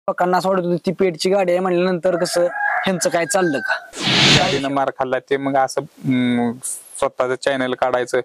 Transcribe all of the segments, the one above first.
लोकांना असं वाटत होतं ती पेटची गाडी आहे म्हणल्यानंतर कसं ह्यांचं काय चाललं का? गाडीनं मार खाल्ला ते मग असं स्वतःच चॅनल काढायचं,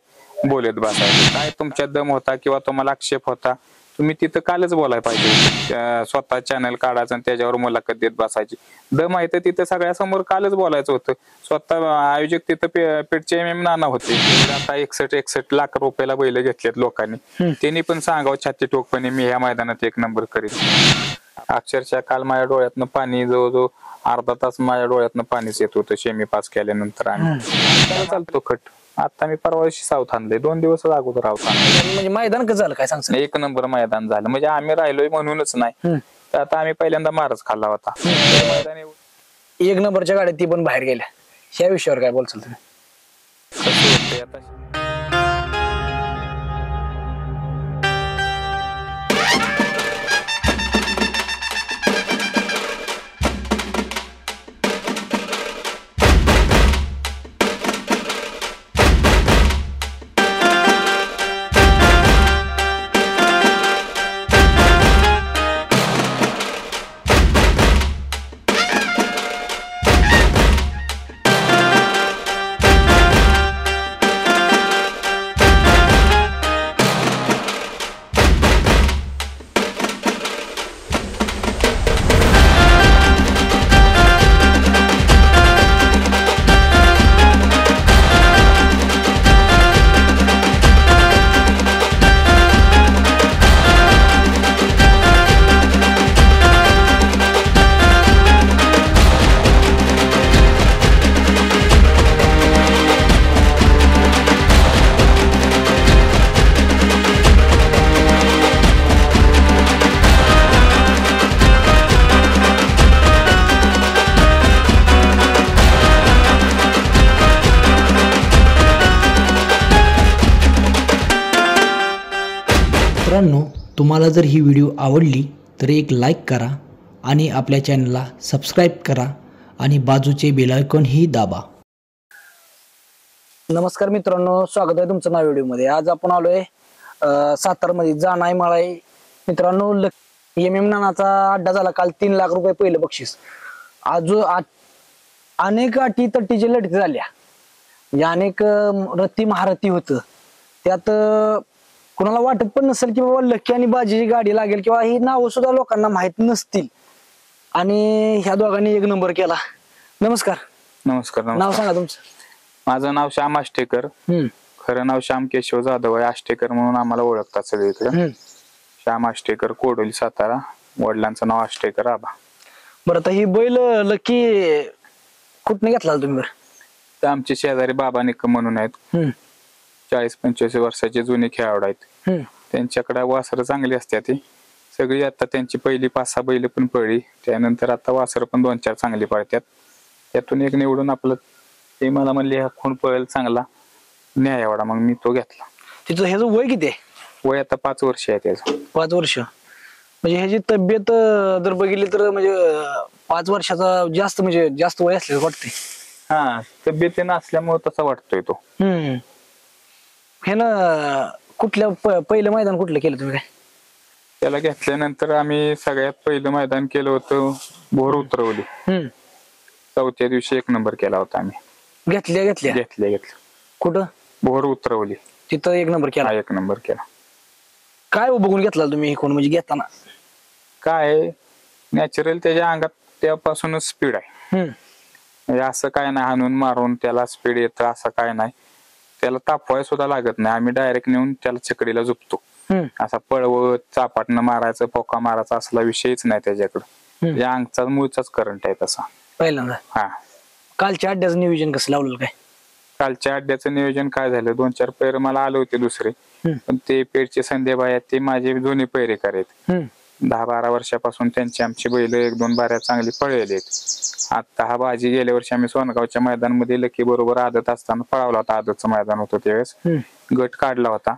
बोलत बसायचं. काय तुमच्यात दम होता किंवा तुम्हाला आक्षेप होता, तुम्ही तिथं कालच बोलायला पाहिजे. स्वतः चॅनल काढायचं आणि त्याच्यावर मुलाखत देत बसायची. दम आहे तर तिथं सगळ्यासमोर कालच बोलायचं होतं. स्वतः आयोजक तिथं पेठचे MM नाना होते. आता 61 लाख रुपयाला बैल घेतलेत लोकांनी. त्यांनी पण सांगावं छाती टोकपणे मी ह्या मैदानात 1 नंबर करीन. अक्षरशः काल माझ्या डोळ्यातनं पाणी जवळजवळ अर्धा तास माझ्या डोळ्यातनं पाणीच येत होतं सेमी पास केल्यानंतर. आणि चालतो खट. आता मी परवा दिवशी साऊथ आणले, 2 दिवस अगोदर आहोत. म्हणजे मैदान कसं झालं काय सांगता? 1 नंबर मैदान झालं. म्हणजे आम्ही राहिलोय म्हणूनच नाही तर आता आम्ही पहिल्यांदा मारच खाल्ला होता. 1 नंबरच्या गाड्या ती पण बाहेर गेल्या, ह्या विषयावर काय बोलचाल तुम्ही? कसं होतंय आता मित्रांनो, तुम्हाला जर ही व्हिडिओ आवडली तर एक लाईक करा आणि आपल्या चॅनलला सबस्क्राईब करा आणि बाजूचे बेल आयकॉन ही दाबा. नमस्कार मित्रांनो, स्वागत आहे तुमचं नव्या व्हिडिओमध्ये. आज आपण आलोय सातारमध्ये जानाई मळाई. मित्रांनो, MM नानाचा अड्डा झाला काल. 3 लाख रुपये पहिलं बक्षीस. अनेक अटी तटीच्या लढती झाल्या, म्हणजे अनेक रथी महारथी होतं. त्यात कुणाला वाटत पण नसेल की बाबा लकी आणि बाजीची गाडी लागेल किंवा ही नावं सुद्धा लोकांना माहित नसतील. आणि ह्या दोघांनी 1 नंबर केला. नमस्कार. नमस्कार. नाव सांगा तुमचं? माझं नाव श्याम आष्टेकर. खरं नाव श्याम केशव जाधव आहे. आष्टेकर म्हणून आम्हाला ओळखतात सगळीकडे. श्याम आष्टेकर, कोडोली, सातारा. वडिलांचं नाव आष्टेकर आबा. बरं, आता ही बैल लकी कुठने घेतला तुम्ही? बरं, तर आमचे शेजारी बाबा निकम म्हणून आहेत. 40-25 वर्षाचे जुने खेळाडू आहेत. त्यांच्याकडे वासरं चांगली असतात. ती सगळी आता त्यांची पहिली 5-6 बैल पण पळली. त्यानंतर आता वासरं पण 2-4 चांगली पळतात. त्यातून एक निवडून आपलं ते मला म्हणले हा खूण पळेल चांगला, न्याय एवढा. मग मी तो घेतला. तिचं ह्याचं वय किती आहे? वय आता 5 वर्ष आहे त्याचं. 5 वर्ष. म्हणजे ह्याची तब्येत जर बघितली तर म्हणजे 5 वर्षाचा जास्त, म्हणजे जास्त वय असल्याचं वाटतंय. हा, तब्येतीनं असल्यामुळे तसा वाटतोय तो. हे ना, कुठल्या पहिलं मैदान कुठलं केलं तुम्ही? काय त्याला घेतल्यानंतर आम्ही सगळ्यात पहिलं मैदान केलं होतं भोर उतरवली. 4थ्या दिवशी 1 नंबर केला होता आम्ही. घेतल्या कुठं? भोर उतरवली. तिथं 1 नंबर केला. 1 नंबर केला. काय बघून घेतला तुम्ही कोण? म्हणजे घेताना काय नॅचरल त्याच्या अंगात त्यापासूनच स्पीड आहे. म्हणजे असं काय नाही हाणून मारून त्याला स्पीड येतं असं काय नाही. त्याला तापवाय सुद्धा लागत नाही. आम्ही डायरेक्ट नेऊन त्याला चकडीला झुपतो. असा पळवत चापाटनं मारायचं, पोका मारायचा असला विषयच नाही त्याच्याकडे. या अंगचा मूळचाच करंट आहे तसा. पहिल्यांदा. हा. कालच्या अड्ड्याचं नियोजन कसं लावलं? काय कालच्या अड्ड्याचं नियोजन काय झालं, 2-4 पैर मला आले होते दुसरे, पण ते पेठचे संध्याबाई आहेत ते माझे दोन्ही पैरेकार आहेत. 10-12 वर्षापासून त्यांची आमची बैल 1-2 बाऱ्या चांगली पळलेली आहेत. आता हा बाजी गेल्या वर्षी आम्ही सोनगावच्या मैदानामध्ये लकी बरोबर आदत असताना पळावला होता. आदतचं मैदान होतं त्यावेळेस. गट काढला होता.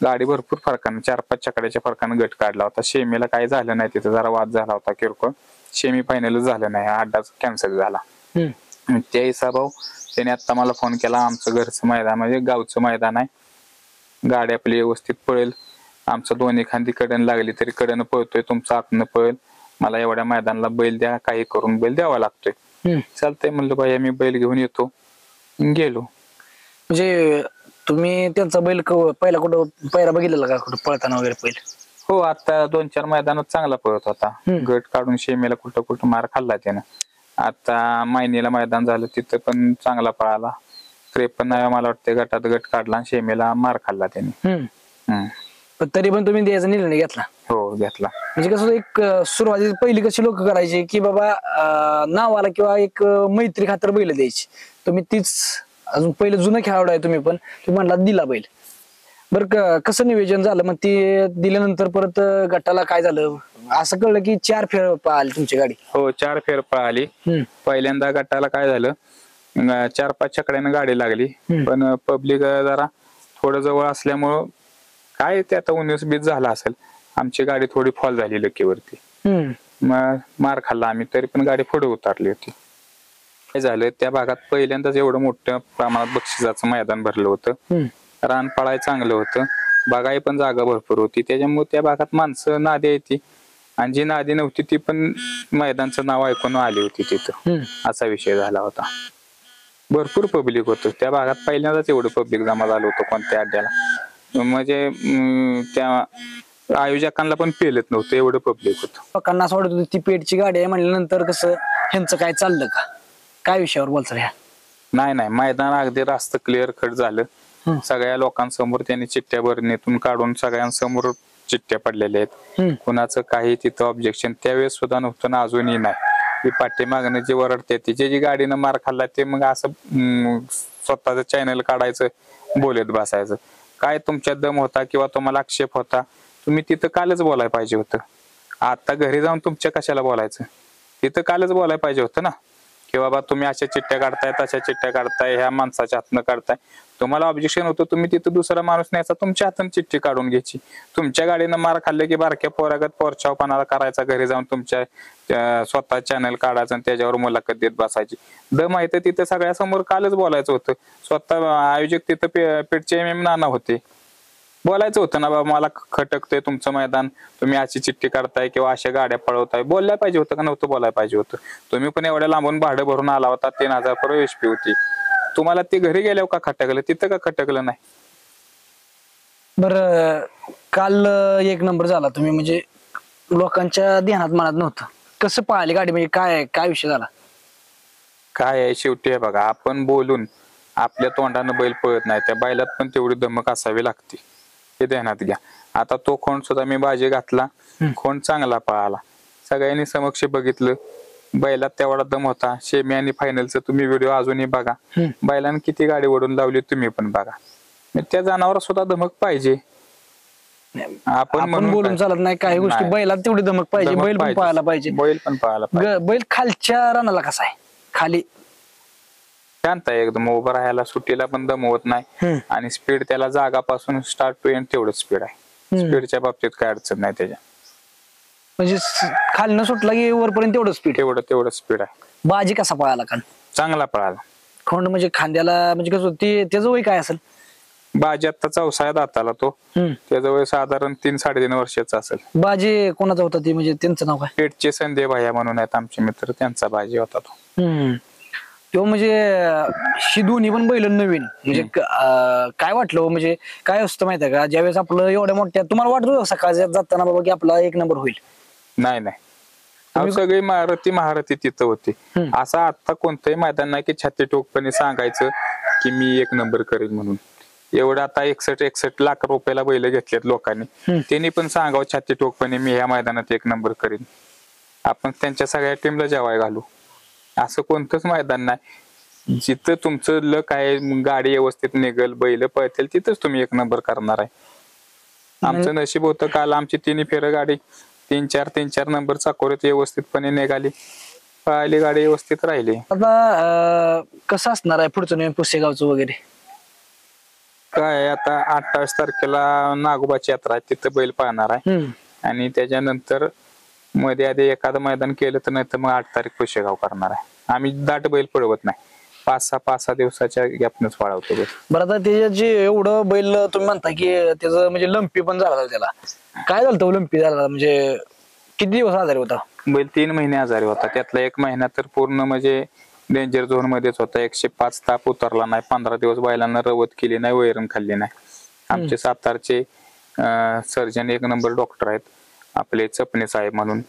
गाडी भरपूर फरकानं 4-5 चकड्याच्या फरकानं गट काढला होता. शेमीला काही झालं नाही, तिथं जरा वाद झाला होता किरकोळ. सेमी फायनल झालं नाही, अड्डाच कॅन्सल झाला. त्या हिसाबाव त्याने आता मला फोन केला, आमचं घरचं मैदान म्हणजे गावचं मैदान आहे, गाडी आपली व्यवस्थित पळेल, आमचं दोन्ही खांदी कडन लागली तरी कडन पळतोय, तुमचं आतनं पळेल, मला एवढ्या मैदानाला बैल द्या, काही करून बैल द्यावा लागतोय. चालतंय म्हणलं बाई, मी बैल घेऊन येतो. गेलो. म्हणजे तुम्ही त्यांचा बैल पहिला कुठं पहिला बघितलेला का कुठं पळताना वगैरे बैल? हो, आता 2-4 मैदानात चांगला पळत होता. गट काढून शेमेला कुठं कुठं मार खाल्ला त्यानं. आता मायनीला मैदान झालं, तिथं पण चांगला पळाला. 53 मला वाटतं गटात गट काढला आणि शेमेला मार खाल्ला त्याने. पण तरी पण तुम्ही द्यायचा निर्णय घेतला? हो, घेतला. म्हणजे कसं एक सुरुवातीला पहिली कशी लोक करायचे की बाबा नावाला किंवा एक मैत्री खातर बैल द्यायची. तुम्ही तीच अजून पहिले जुनं खेळाडू आहे तुम्ही, पण तुम्ही म्हणला दिला बैल. बरं कसं नियोजन झालं मग ते दिल्यानंतर? परत गटाला काय झालं असं कळलं की 4 फेर पळाली तुमची गाडी? हो, 4 फेर पळाली. पहिल्यांदा गटाला काय झालं, 4-5 चकड्यानं गाडी लागली, पण पब्लिक जरा थोडं जवळ असल्यामुळं काय ते आता 19-20 झाला असेल, आमची गाडी थोडी फॉल झाली लकीवरती. मग मार खाल्ला आम्ही, तरी पण गाडी पुढे उतारली होती. काय झालं, त्या भागात पहिल्यांदाच एवढं मोठ्या प्रमाणात बक्षिसाचं मैदान भरलं होतं. रान पळाय चांगलं होतं, बागाई पण जागा भरपूर होती. त्याच्यामुळे त्या भागात माणसं नादी येते, आणि जी नादी नव्हती ती पण मैदानचं नाव ऐकून आली होती तिथं. असा विषय झाला होता. भरपूर पब्लिक होतं त्या भागात. पहिल्यांदाच एवढं पब्लिक जमा झालं होतं कोणत्या अड्ड्याला. म्हणजे त्या आयोजकांना पण पेलत नव्हतं, एवढं पब्लिक होतं. लोकांना असं वाटत होतं ती पेटची गाडी आहे म्हणल्यानंतर कसं ह्यांचं काय चाललं का, काय विषयावर बोलतात ह्या? नाही, मैदान अगदी रास्त क्लिअर कट झालं. सगळ्या लोकांसमोर त्यांनी चिठ्ठ्या भरणीतून काढून सगळ्यांसमोर चिठ्ठ्या पडलेल्या आहेत. कुणाचं काही तिथं ऑब्जेक्शन त्यावेळेस सुद्धा नव्हतं ना, अजूनही नाही. ती पाठीमागणं जे वरडते तिचे जी गाडीनं मार खाल्ला ते मग असं स्वतःच चॅनल काढायचं, बोलत बसायचं. काय तुमच्यात दम होता किंवा तुम्हाला आक्षेप होता, तुम्ही तिथं कालच बोलायला पाहिजे होतं. आता घरी जाऊन तुमच्या कशाला बोलायचं? तिथं कालच बोलायला पाहिजे होतं ना, की बाबा तुम्ही अशा चिठ्ठ्या काढताय, तशा चिठ्ठ्या काढताय, ह्या माणसाच्या हातनं काढताय. तुम्हाला ऑब्जेक्शन होतं, तुम्ही तिथं दुसरा माणूस न्यायचा, तुमच्या हातानं चिठ्ठी काढून घ्यायची. तुमच्या गाडीनं मार खाल्ले की बारक्या पोरागत पोरचावपणा करायचा, घरी जाऊन तुमच्या स्वतः चॅनल काढायचं आणि त्याच्यावर मुलाखत देत बसायची. दम आहे तर तिथं सगळ्यासमोर कालच बोलायचं होतं. स्वतः आयोजक तिथं पेठचे MM नाना होते, बोलायचं होतं ना, बाबा मला खटकतंय तुमचं मैदान, तुम्ही अशी चिठ्ठी काढताय किंवा अशा गाड्या पळवताय. बोलायला पाहिजे होतं का नव्हतं बोलायला पाहिजे होतं? तुम्ही पण एवढ्या लांबून भाडं भरून आला होता, 3000 प्रवेश फी होती. तुम्हाला ते घरी गेल्यावर का खटकलं, तिथं का खटकलं नाही? बरं काल 1 नंबर झाला तुम्ही, म्हणजे लोकांच्या ध्यानात मनात नव्हतं. कसं पळाली गाडी, म्हणजे काय विषय झाला? काय आहे शेवटी आहे बघा, आपण बोलून आपल्या तोंडानं बैल पळत नाही, त्या बैलात पण तेवढी धमक असावी लागते, हे ध्यानात घ्या. आता तो खोंड सुद्धा मी बाजी घातला, खोंड चांगला पळाला, सगळ्यांनी समक्ष बघितलं. बैलात तेवढा दम होता. शेमी आणि फायनलचं तुम्ही व्हिडिओ अजूनही बघा, बैलानं किती गाडी ओढून लावली तुम्ही पण बघा. त्या जनावर सुद्धा धमक पाहिजे. आपण बोलून चालत नाही, काही गोष्टी बैलात तेवढी धमक पाहिजे. बैल पण पळायला पाहिजे. बैल पण पळायला पाहिजे. बैल खालच्या रानाला कसा आहे, खाली शांत आहे एकदम, उभं राहायला सुट्टीला पण दम होत नाही, आणि स्पीड त्याला जागापासून स्टार्ट टू एंड तेवढं स्पीड आहे. स्पीडच्या बाबतीत काय अडचण नाही त्याच्या. म्हणजे खालनं सुटला की वरपर्यंत तेवढं स्पीड, तेवढं स्पीड आहे. बाजी कसा पळाला काल? चांगला पळाला. खोंड म्हणजे खांद्याला, म्हणजे कसं त्याचं वय काय असेल? बाजी आता 4 दाताला तो, त्याचं वय साधारण 3-3.5 वर्षाचा असेल. बाजी कोणाचा होता ते, म्हणजे त्यांचं नाव काय? पेठचे संदीप भाया म्हणून आहेत आमचे मित्र, त्यांचा बाजी होता तो. म्हणजे ही दोन्ही पण बैल नवीन, म्हणजे काय वाटलं, म्हणजे काय असतं माहिती आहे का, ज्यावेळेस आपलं एवढ्या मोठ्या, तुम्हाला वाटतं सकाळच्या जाताना बाबा की आपला 1 नंबर होईल? नाही, सगळी महारथी तिथं होती. असं आता कोणतंही मैदान नाही की छाती ठोकपणे सांगायचं की मी 1 नंबर करेल म्हणून. एवढं आता 61 लाख रुपयाला बैल घेतलेत लोकांनी, त्यांनी पण सांगावं छाती ठोकपणे मी ह्या मैदानात 1 नंबर करेन. आपण त्यांच्या सगळ्या टीमला जेवाय घालू. असं कोणतंच मैदान नाही जिथं तुमचं लक आहे, गाडी व्यवस्थित निघल, बैल पळतील, तिथंच तुम्ही 1 नंबर करणार आहे. आमचं नशीब होतं, काल आमची 3 फेर गाडी 3-4 नंबर चाकोरीत व्यवस्थितपणे निघाली, पळाली गाडी, व्यवस्थित राहिली. आता कसं असणार आहे पुढचं नियोजन पुसेगावचं वगैरे? काय आता 28 तारखेला नागोबाची यात्रा आहे, तिथं बैल पाहणार आहे, आणि त्याच्यानंतर मध्ये आधी एखादं मैदान केलं तर नाही तर मग 8 तारीख पुशेगाव करणार आहे. आम्ही दाट बैल पळवत नाही, 5-6 दिवसाच्या गॅपनच पळवतो बैल. बरं आता ते जे एवढं बैल तुम्ही म्हणता की त्याचं म्हणजे लंपी पण झाला, त्याला काय झालं लंपी झाला, म्हणजे किती दिवस आजारी होता? बैल 3 महिने आजारी होता. त्यातला 1 महिना तर पूर्ण म्हणजे डेंजर झोन मध्येच होता. 105 ताप उतरला नाही. 15 दिवस बैलांना रवत केली नाही, वैरण खाल्ली नाही. आमचे सातारचे सर्जन 1 नंबर डॉक्टर आहेत आपले चपणे साहेब म्हणून.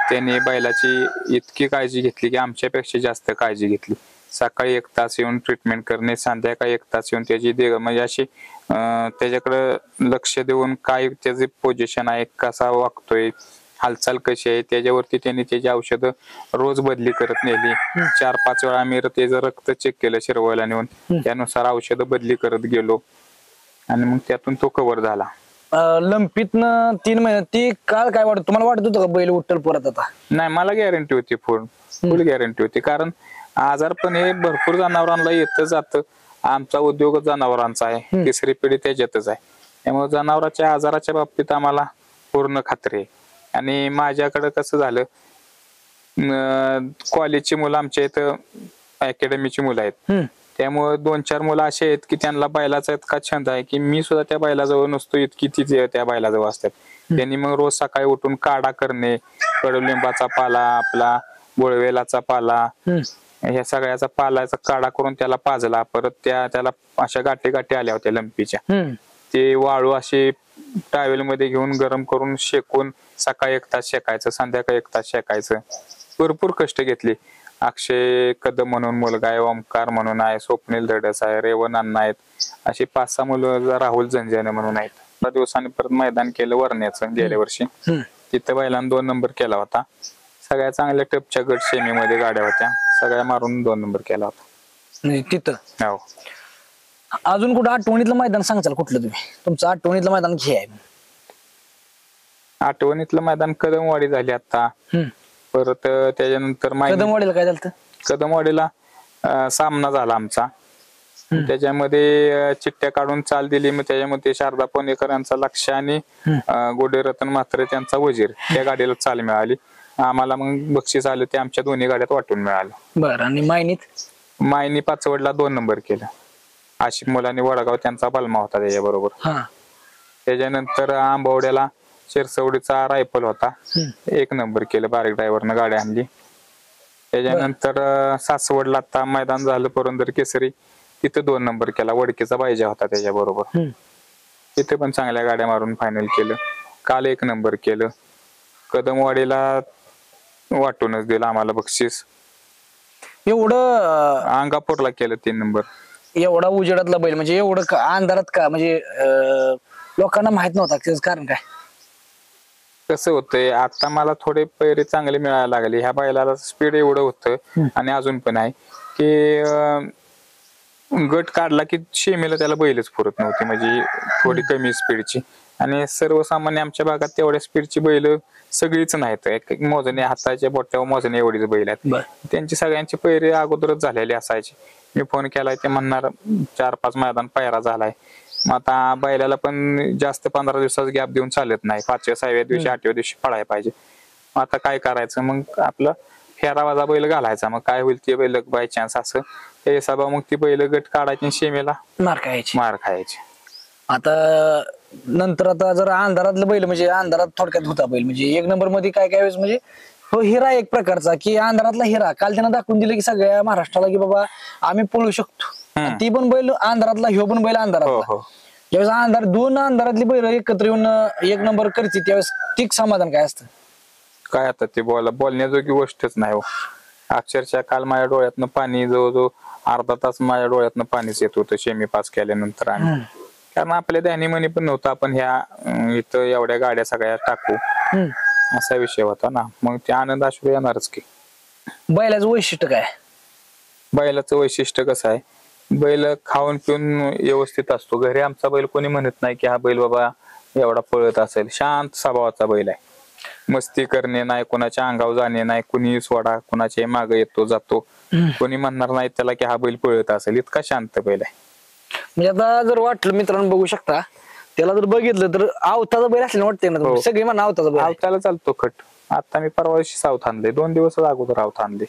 त्यांनी बैलाची इतकी काळजी घेतली की आमच्यापेक्षा जास्त काळजी घेतली. सकाळी 1 तास येऊन ट्रीटमेंट करणे, संध्याकाळी 1 तास येऊन त्याची म्हणजे अशी त्याच्याकडे लक्ष देऊन काय त्याचे पोझिशन आहे, कसा वागतोय, हालचाल कशी आहे, त्याच्यावरती त्यांनी त्याची औषधं रोज बदली करत नेली. 4-5 वेळा आम्ही त्याचं रक्त चेक केलं शिरवायला नेऊन, त्यानुसार औषधं बदली करत गेलो आणि मग त्यातून तो कव्हर झाला. लंपीतनं 3 महिने ती काळ काय वाटत तुम्हाला? वाटत होतं का बैल उठल परत आता? नाही, मला गॅरंटी होती, फुल गॅरंटी होती. कारण आजार पण हे भरपूर जनावरांना येतं जातं. आमचा उद्योग जनावरांचा आहे, 3री पिढी त्याच्यातच आहे. त्यामुळे जनावरांच्या आजाराच्या बाबतीत आम्हाला पूर्ण खात्री आहे. आणि माझ्याकडे कसं झालं, कॉलेजची मुलं आमच्या इथं अकॅडमीची मुलं आहेत. त्यामुळे 2-4 मुलं असे आहेत की त्यांना बैलाचा इतका छंद आहे की मी सुद्धा त्या बैलाजवळ नसतो इतकी ती त्या बैलाजवळ असतात. त्यांनी मग रोज सकाळी उठून काढा करणे, कडुलिंबाचा पाला, आपला बोळवेलाचा पाला, ह्या सगळ्याचा पालाचा काढा करून त्याला पाजला. परत त्याला अशा गाठी आल्या होत्या लंपीच्या, ते वाळू असे टावेल मध्ये घेऊन गरम करून शेकून सकाळी 1 तास शेकायचं, संध्याकाळी 1 तास शेकायचं. भरपूर कष्ट घेतले. अक्षय कदम म्हणून मुलगा आहे, ओमकार म्हणून आहे, स्वप्नील धडस आहे, रेवण अण्णा आहेत, अशी 5-6 मुलं, राहुल झंझाने म्हणून आहेत. 15 दिवसांनी परत मैदान केलं वरण्याचं गेल्या वर्षी. तिथं बैलांना 2 नंबर केला होता. सगळ्या चांगल्या टपच्या गट सेमी मध्ये गाड्या होत्या, सगळ्या मारून 2 नंबर केला होता तिथं. हो. अजून कुठं आठवणीतलं मैदान सांगचाल कुठलं तुम्ही? तुमचं आठवणीतलं मैदान हे आहे? आठवणीतलं मैदान कदमवाडी झाली आता. परत त्याच्यानंतर कदमवाडीला काय झालं? कदमवाडीला सामना झाला आमचा. त्याच्यामध्ये चिठ्ठ्या काढून चाल दिली. मग त्याच्यामध्ये शारदा पुणेकर यांचा लक्ष आणि गोडे रतन म्हात्रे त्यांचा वजीर, त्या गाडीला चाल मिळाली. आम्हाला मग बक्षीस आलं ते आमच्या दोन्ही गाड्यात वाटून मिळालं. बरं. आणि मायनी पाचवडला 2 नंबर केलं. आशिफ मुलांनी वडगाव त्यांचा बलमा होता त्याच्याबरोबर. त्याच्यानंतर आंबवड्याला शिरसवडीचा रायफल होता, 1 नंबर केलं. बारीक ड्रायव्हरनं गाडी आणली. त्याच्यानंतर सासवडला आता मैदान झालं पुरंदर केसरी, तिथे 2 नंबर केला. वडकीचा बायजा होता त्याच्याबरोबर, तिथे पण चांगल्या गाड्या मारून फायनल केलं. काल 1 नंबर केलं. कदमवाडीला वाटूनच दिलं आम्हाला बक्षीस. एवढं अंगापूरला केलं 3 नंबर. एवढा उजेडातला बैल म्हणजे एवढं अंधारात का? म्हणजे लोकांना माहित नव्हता त्याचं कारण काय? कसं होतंय, आता मला थोडे पैरे चांगले मिळायला लागले. ह्या बैलाला स्पीड एवढं होतं आणि अजून पण आहे की गट काढला की शेमीला त्याला बैलच पुरत नव्हती, म्हणजे थोडी कमी स्पीडची. आणि सर्वसामान्य आमच्या भागात तेवढ्या स्पीडची बैल सगळीच नाहीत. एक मोजणे, हाताच्या बोट्यावर मोजणे एवढीच बैल आहेत. त्यांची सगळ्यांची पैरे अगोदरच झालेले असायचे. मी फोन केलाय ते म्हणणार 4-5 मैदान पायरा झालाय. मग आता बैलाला पण जास्त 15 दिवसाचा गॅप देऊन चालत नाही. 5व्या-6व्या दिवशी 8व्या दिवशी पळायला पाहिजे. मग आता काय करायचं, मग आपलं फेरावाजा बैल घालायचा. मग काय होईल ते बैल बाय चान्स असं त्या हिसाबा मग ती बैल गट काढायची, शेमेला मार खायची. आता नंतर आता जर अंधारातलं बैल म्हणजे अंधारात थोडक्यात होता बैल म्हणजे 1 नंबर मध्ये काय वेळेस म्हणजे हो हिरा एक प्रकारचा की अंधारातला हिरा. काल त्यानं दाखवून दिलं की सगळ्या महाराष्ट्राला की बाबा आम्ही पळू शकतो. ती पण बैल अंधारातला, ह्यो पण बैल अंधारातला. ज्यावेळेस 2 अंधारातली बैल एकत्र येऊन 1 नंबर करते त्यावेळेस ठीक समाधान काय असतं? काय आता ते बोलण्याजोगी गोष्टच नाही हो. अक्षरशः काल माझ्या डोळ्यातनं पाणी जवळजवळ अर्धा तास माझ्या डोळ्यातनं पाणीच येत होतं शेमी पास केल्यानंतर. आणि कारण आपल्या ध्यानी मनी पण नव्हतं आपण ह्या इथं एवढ्या गाड्या सगळ्या टाकू, असा विषय होता ना. मग ते आनंद अश्रू येणारच की. बैलाचं वैशिष्ट्य काय? बैलाचं वैशिष्ट्य कसं आहे, बैल खाऊन पिऊन व्यवस्थित असतो. घरी आमचा बैल कोणी म्हणत नाही की हा बैल बाबा एवढा पळत असेल. शांत स्वभावाचा बैल आहे. मस्ती करणे नाही, कोणाच्या अंगावर जाणे नाही, कुणी सोडा कोणाच्या मागे येतो जातो, कोणी म्हणणार नाही त्याला की हा बैल पळत असेल. इतका शांत बैल आहे. म्हणजे आता जर वाटलं मित्रांनो बघू शकता, त्याला जर बघितलं तर आवताचा बैल असल्यानं वाटतंय ना. सगळे म्हणा आवताचा बैल. आवताला चालतो खट. आता मी परवा दिवशी सावथ आणले, 2 दिवस अगोदर आवत आणले.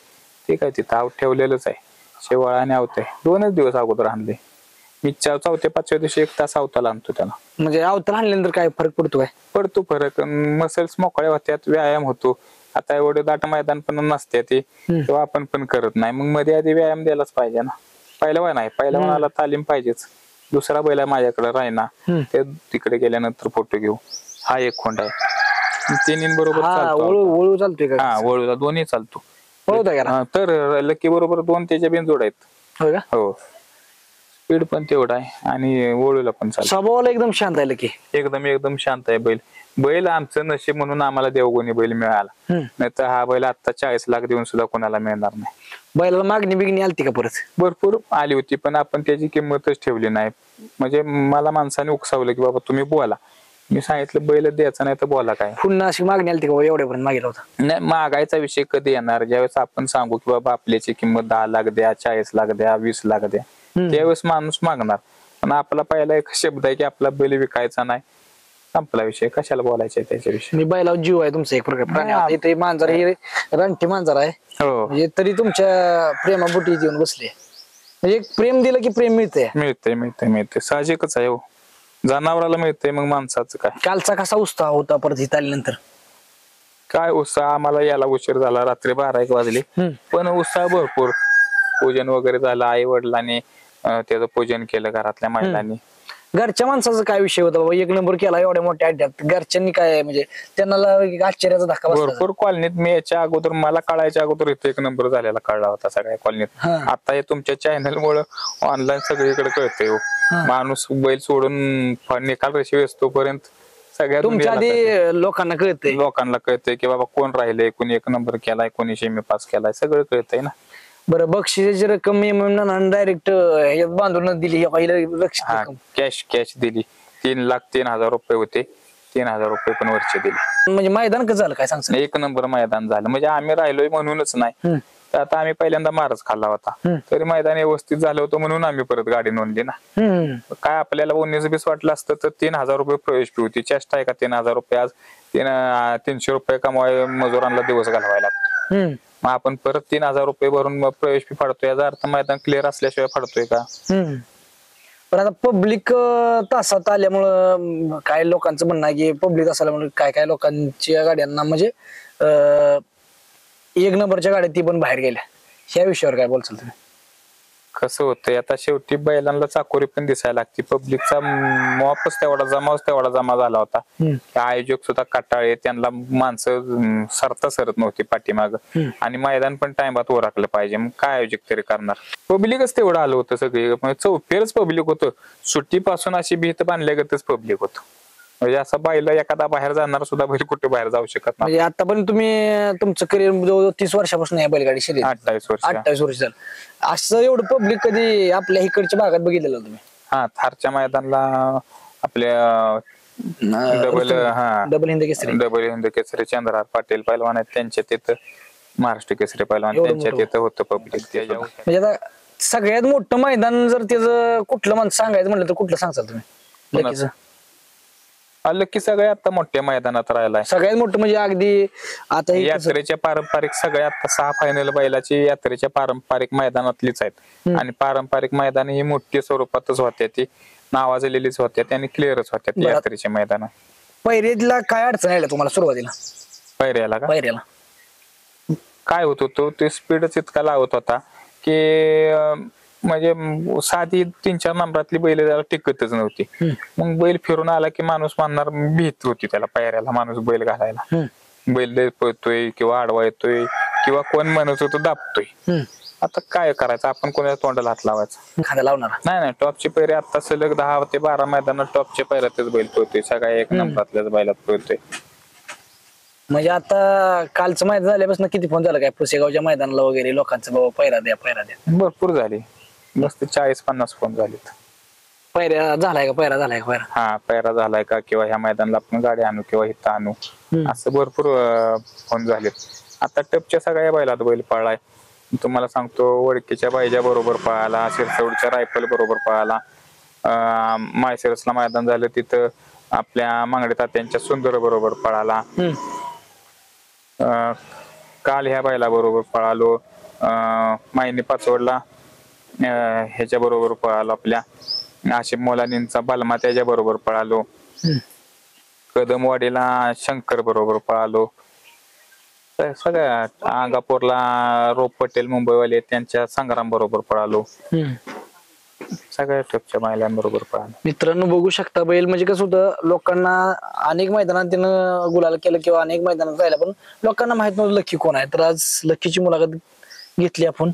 ठीक आहे, तिथं आवत ठेवलेलंच आहे. शेवाळा आणि आवत आहे, 2च दिवस अगोदर आणले. मी चौथ्या पाचव्या दिवशी 1 तास अवताला आणतो त्याला. म्हणजे अवतार आणल्यानंतर काय फरक पडतो काय? पडतो फरक, मसल्स मोकळ्या होत्यात, व्यायाम होतो. आता एवढे दाट मैदान पण नसते ते, तेव्हा आपण पण करत नाही. मग मध्ये आधी व्यायाम द्यायलाच पाहिजे ना. पहिलवान नाही, पहिलवानाला तालीम पाहिजेच. दुसरा बैल आहे माझ्याकडे रायना, ते तिकडे गेल्यानंतर फोटो घेऊ. हा एक खोंड आहे, तिन्ही बरोबर चालतो. वळू चालतोय का? हा, वळूला दोन्ही चालतो. पळवता तर लकी बरोबर 2 त्याच्या बिनजोड आहेत. होय का? हो, स्पीड पण तेवढा आहे आणि वळूला पण चालतो. स्वभावाला एकदम शांत आहे लकी. एकदम शांत आहे बैल. बैल आमचं नशीब म्हणून आम्हाला देवगुणी बैल मिळाला, नाही तर हा बैल आता 40 लाख देऊन सुद्धा कोणाला मिळणार नाही. बैलाला मागणी बिगणी आलती का परत? भरपूर आली होती, पण आपण त्याची किंमतच ठेवली नाही. म्हणजे मला माणसाने उकसावलं की बाबा तुम्ही बोला. मी सांगितलं बैल द्यायचा नाही तर बोला काय. पुन्हा अशी मागणी आलती का एवढ्यापर्यंत मागितला होता? नाही, मागायचा विषय कधी येणार? ज्यावेळेस आपण सांगू की बाबा आपल्याची किंमत 10 लाख द्या, 40 लाख द्या, 20 लाख द्या, त्यावेळेस माणूस मागणार. पण आपला पहिला एक शब्द आहे की आपला बैल विकायचा नाही, संपला विषय. कशाला बोलायचा त्याच्याविषयी? मी बैलावर जीव आहे तुमचा एक प्रकार प्राणी. आता इथे मांजर, हे रानटी मांजर आहे, हो, म्हणजे तरी तुमच्या प्रेमापोटी येऊन बसले. म्हणजे एक प्रेम दिलं की प्रेम मिळते. मिळते साहजिकच आहे. हो, जनावराला मिळते, मग माणसाचं काय? कालचा कसा उत्साह होता परत इथं आल्यानंतर? काय उत्साह, आम्हाला याला उशीर झाला, रात्री 12-1 वाजले, पण उत्साह भरपूर. पूजन वगैरे झालं, आई वडिलांनी त्याचं पूजन केलं, घरातल्या महिलांनी. घरच्या माणसाचा काय विषय होता बाबा? 1 नंबर केला एवढ्या मोठ्या अड्ड्यात, घरच्यांनी काय म्हणजे त्यांना आश्चर्याचा धक्का बसला? भरपूर कॉलनीत मी याच्या अगोदर, मला कळायच्या अगोदर इथे 1 नंबर झालेला कळला होता सगळ्या कॉलनीत. आता हे तुमच्या चॅनल मुळे ऑनलाईन सगळीकडे कळतंय. माणूस बैल सोडून निकाल रेषेवर असतोपर्यंत सगळ्या तुमच्या आधी लोकांना कळतंय की बाबा कोण राहिलंय, कोणी 1 नंबर केलाय, कोणी सेमी पास केलाय, सगळं कळतंय ना. बरं, बक्षिसाची रक्कम डायरेक्ट बांधून दिली? कॅश दिली. 3,03,000 रुपये होते, 3,000 रुपये पण वरचे दिले. म्हणजे मैदान कसं झालं काय सांगता? 1 नंबर मैदान झालं. म्हणजे आम्ही राहिलोय म्हणूनच नाही, तर आता आम्ही पहिल्यांदा मारच खाल्ला होता, तरी मैदान व्यवस्थित झालं होतं म्हणून आम्ही परत गाडी नोंदली ना. काय आपल्याला 19-20 वाटलं असतं तर 3,000 रुपये प्रवेश फी होती. चेष्टा आहे का? 3,000 रुपये आज 300 रुपये कमवाय मजुरांना दिवस घालवायला लागतो. मग आपण परत 3,000 रुपये भरून मग प्रवेश फी फाडतोय, याचा अर्थ मैदान क्लिअर असल्याशिवाय फाडतोय का? पण आता पब्लिक तासात आल्यामुळं काय लोकांचं म्हणणं आहे की पब्लिक असल्यामुळे काय लोकांच्या गाड्यांना म्हणजे 1 नंबरच्या गाड्या ती पण बाहेर गेल्या. ह्या विषयावर काय बोलचाल तुम्ही? कसं होतंय आता, शेवटी बैलांना चाकोरी पण दिसायला लागते. पब्लिकचा मॉपच तेवढा जमा झाला होता. आयोजक सुद्धा कटाळे, त्यांना माणसं सरत नव्हती पाठीमाग, आणि मैदान पण टाइमात ओरखलं पाहिजे. मग काय आयोजक तरी करणार? पब्लिकच तेवढं आलं होतं, सगळे चौफेरच पब्लिक होतं. सुट्टीपासून अशी भीत बांधल्यागतच पब्लिक होतं. म्हणजे असं बैल एखादा बाहेर जाणार सुद्धा बैल कुठे बाहेर जाऊ शकत नाही. म्हणजे आता पण तुम्ही तुमचं करिअर जवळ 30 वर्षापासून आहे बैलगाडी शर्यत? 28 वर्ष झालं. असं एवढं पब्लिक कधी आपल्या इकडच्या भागात बघितलेलं तुम्ही? हा, थारच्या मैदानला आपल्या डबल हिंद केसरी चंद्रहार पाटील पैलवान आहेत, त्यांच्या तिथं महाराष्ट्र केसरी पैलवान त्यांच्या तिथं होतं पब्लिक. म्हणजे आता सगळ्यात मोठं मैदान जर त्याचं कुठलं माणसं सांगायचं म्हणलं तर कुठलं सांगताल तुम्ही? लकी सगळ्या आता मोठ्या मैदानात राहिलाय. सगळ्यात मोठं म्हणजे अगदी आता यात्रेच्या पारंपरिक सगळ्या आता 6 फायनल बैलाची यात्रेच्या पारंपरिक मैदानातलीच आहेत, आणि पारंपरिक मैदान ही मोठी स्वरूपातच होत्या, ती नावाजलेलीच होत्या, आणि क्लिअरच होत्या यात्रेच्या मैदान. पहिरेला काय अडचण आल्या तुम्हाला सुरुवातीला? पहिऱ्याला काय होत होतं, ते स्पीडच इतका लावत होता की म्हणजे साधी 3-4 नंबरातली बैल त्याला टिकतच नव्हती. मग बैल फिरून आला की माणूस म्हणणार, भीत होती त्याला पायऱ्याला माणूस बैल घालायला. बैल पळतोय किंवा आडवा येतोय किंवा कोण म्हणत होतं दाबतोय. आता काय करायचं? आपण कोणाच्या तोंडाला हात लावायचा? खादा लावणार नाही. टॉपचे पैरे आता सलग 10 ते 12 मैदानात टॉपच्या पैऱ्यातच बैल पळतोय, सगळ्या 1 नंबरातल्याच बैलात पळतोय. म्हणजे आता कालचं मैदान झाल्यापासून किती फोन झाला काय पुसेगावच्या मैदानाला वगैरे लोकांचं, बाबा पैरा द्या? भरपूर झाली, मस्त 40-50 फोन झालेत. पैरा झालाय का? हा, पैरा झालाय का, किंवा ह्या मैदानाला आपण गाडी आणू किंवा इथं आणू, असं भरपूर फोन झालेत. आता टपच्या सगळ्या बैलात बैल पळालाय. तुम्हाला सांगतो, वडकीच्या बाईच्या बरोबर पळाला, शिरसवडच्या रायफल बरोबर पळाला, माळशिरसला मैदान झालं तिथं आपल्या मांगडे तात्यांच्या सुंदर बरोबर पळाला. काल ह्या बैला बरोबर पळालो. मायनी पाचवडला ह्याच्या बरोबर पळालो, आपल्या आशिफ मोलानींचा बलमा त्याच्या बरोबर पळालो. हम्म. कदमवाडीला शंकर बरोबर पळालो. सगळ्या अंगापूरला रोप पटेल मुंबईवाले त्यांच्या संग्राम बरोबर पळालो. हम्म. सगळ्या टपच्या महिलांबरोबर पळालो. मित्रांनो बघू शकता बैल म्हणजे कसं होतं, लोकांना अनेक मैदानात त्यानं गुलाल केलं किंवा अनेक मैदानात राहिला, पण लोकांना माहित नव्हतं लक्की कोण आहे. तर आज लक्कीची मुलाखत घेतली आपण.